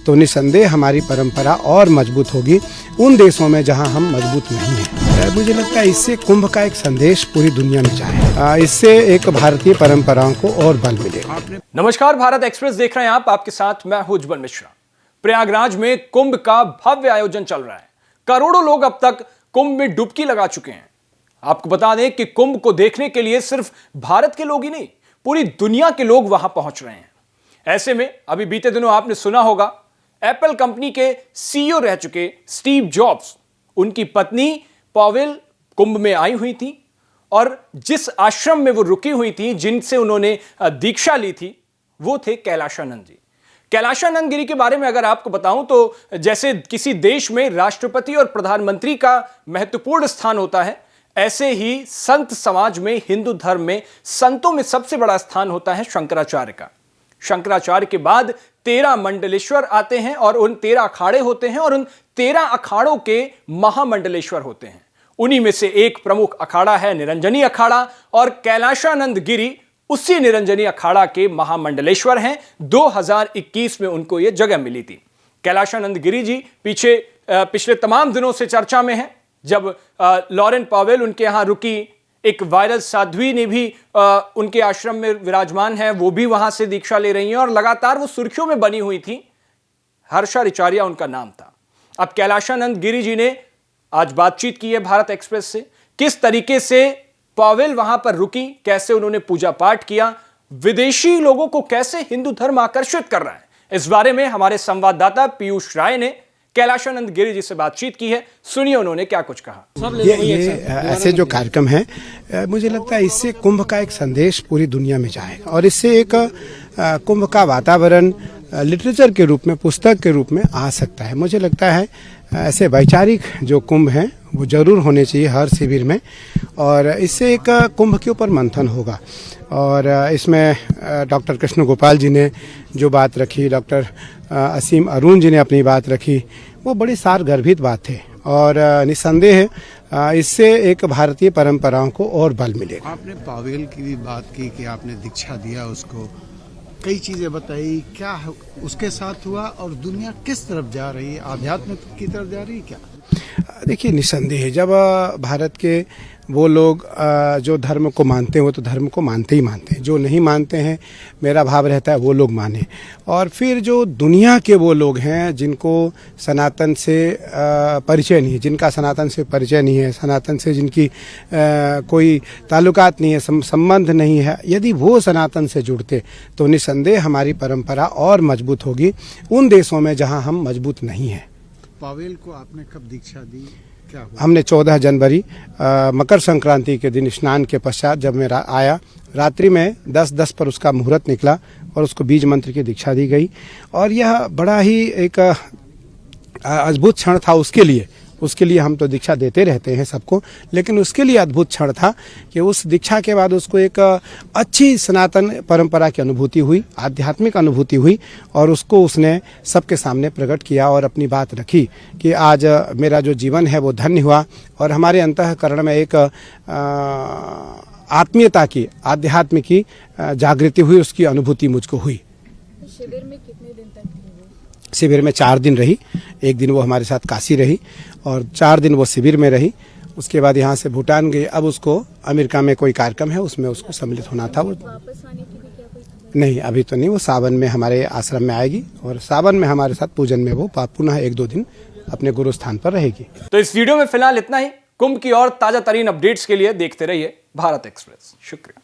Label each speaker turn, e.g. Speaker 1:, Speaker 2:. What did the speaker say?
Speaker 1: निस्संदेह हमारी परंपरा और मजबूत होगी उन देशों में जहां हम मजबूत नहीं हैं। मुझे लगता है इससे कुंभ का एक संदेश पूरी दुनिया में जाए, इससे एक भारतीय परंपराओं को और बल मिलेगा।
Speaker 2: नमस्कार, भारत एक्सप्रेस देख रहे हैं आप, आपके साथ मैं हूं उज्जवल मिश्रा। प्रयागराज में कुंभ का भव्य आयोजन चल रहा है। करोड़ों लोग अब तक कुंभ में डुबकी लगा चुके हैं। आपको बता दें कि कुंभ को देखने के लिए सिर्फ भारत के लोग ही नहीं, पूरी दुनिया के लोग वहां पहुंच रहे हैं। ऐसे में अभी बीते दिनों आपने सुना होगा, एप्पल कंपनी के सीईओ रह चुके स्टीव जॉब्स, उनकी पत्नी पॉवेल कुंभ में आई हुई थी और जिस आश्रम में वो रुकी हुई थी, जिनसे उन्होंने दीक्षा ली थी, वो थे कैलाशानंद जी। कैलाशानंद गिरी के बारे में अगर आपको बताऊं तो जैसे किसी देश में राष्ट्रपति और प्रधानमंत्री का महत्वपूर्ण स्थान होता है, ऐसे ही संत समाज में, हिंदू धर्म में संतों में सबसे बड़ा स्थान होता है शंकराचार्य का। शंकराचार्य के बाद 13 मंडलेश्वर आते हैं और उन 13 अखाड़े होते हैं और उन 13 अखाड़ों के महामंडलेश्वर होते हैं। उन्हीं में से एक प्रमुख अखाड़ा है निरंजनी अखाड़ा और कैलाशानंद गिरी उसी निरंजनी अखाड़ा के महामंडलेश्वर हैं। 2021 में उनको यह जगह मिली थी। कैलाशानंद गिरी जी पिछले तमाम दिनों से चर्चा में हैं। जब लॉरेन पॉवेल उनके यहां रुकी, एक वायरल साध्वी ने भी उनके आश्रम में विराजमान है, वो भी वहां से दीक्षा ले रही हैं और लगातार वो सुर्खियों में बनी हुई थी। हर्षा रिचारिया उनका नाम था। अब कैलाशानंद गिरी जी ने आज बातचीत की है भारत एक्सप्रेस से, किस तरीके से पॉवेल वहां पर रुकी, कैसे उन्होंने पूजा पाठ किया, विदेशी लोगों को कैसे हिंदू धर्म आकर्षित कर रहा है। इस बारे में हमारे संवाददाता पीयूष राय ने कैलाशानंद गिरी जी से बातचीत की है। सुनिए उन्होंने क्या कुछ कहा।
Speaker 1: ये ऐसे जो कार्यक्रम है, मुझे लगता है इससे कुंभ का एक संदेश पूरी दुनिया में जाएगा और इससे एक कुंभ का वातावरण लिटरेचर के रूप में, पुस्तक के रूप में आ सकता है। मुझे लगता है ऐसे वैचारिक जो कुंभ हैं वो जरूर होने चाहिए हर शिविर में और इससे एक कुंभ के ऊपर मंथन होगा। और इसमें डॉक्टर कृष्ण गोपाल जी ने जो बात रखी, डॉक्टर असीम अरुण जी ने अपनी बात रखी, वो बड़ी सारगर्भित बात थे और निस्संदेह इससे एक भारतीय परंपराओं को और बल मिलेगा।
Speaker 3: आपने पॉवेल की भी बात की कि आपने दीक्षा दिया उसको, कई चीजें बताई, क्या उसके साथ हुआ और दुनिया किस तरफ जा रही है, आध्यात्म की तरफ जा रही है क्या?
Speaker 1: देखिए, निस्संदेह जब भारत के वो लोग जो धर्म को मानते हैं वो तो धर्म को मानते ही मानते हैं, जो नहीं मानते हैं मेरा भाव रहता है वो लोग माने। और फिर जो दुनिया के वो लोग हैं जिनको सनातन से परिचय नहीं है, जिनका सनातन से परिचय नहीं है, सनातन से जिनकी कोई ताल्लुकात नहीं है, संबंध नहीं है, यदि वो सनातन से जुड़ते तो निस्संदेह हमारी परंपरा और मजबूत होगी उन देशों में जहाँ हम मजबूत नहीं हैं।
Speaker 3: पॉवेल को आपने कब दीक्षा दी, क्या हुआ?
Speaker 1: हमने 14 जनवरी मकर संक्रांति के दिन स्नान के पश्चात जब मैं आया, रात्रि में 10:10 पर उसका मुहूर्त निकला और उसको बीज मंत्र की दीक्षा दी गई और यह बड़ा ही एक अद्भुत क्षण था उसके लिए हम तो दीक्षा देते रहते हैं सबको, लेकिन उसके लिए अद्भुत क्षण था कि उस दीक्षा के बाद उसको एक अच्छी सनातन परंपरा की अनुभूति हुई, आध्यात्मिक अनुभूति हुई और उसको उसने सबके सामने प्रकट किया और अपनी बात रखी कि आज मेरा जो जीवन है वो धन्य हुआ और हमारे अंतःकरण में एक आत्मीयता की, आध्यात्म की जागृति हुई, उसकी अनुभूति मुझको हुई।
Speaker 4: शिविर में कितने दिन तक थी?
Speaker 1: शिविर में 4 दिन रही। एक दिन वो हमारे साथ काशी रही और 4 दिन वो शिविर में रही। उसके बाद यहाँ से भूटान गई। अब उसको अमेरिका में कोई कार्यक्रम है, उसमें उसको सम्मिलित होना था। वो
Speaker 4: वापस आने की भी क्या कोई खबर?
Speaker 1: नहीं, अभी तो नहीं। वो सावन में हमारे आश्रम में आएगी और सावन में हमारे साथ पूजन में वो पुनः 1-2 दिन अपने गुरु स्थान पर रहेगी।
Speaker 2: तो इस वीडियो में फिलहाल इतना ही। कुंभ की और ताजा तरीन अपडेट्स के लिए देखते रहिए भारत एक्सप्रेस। शुक्रिया।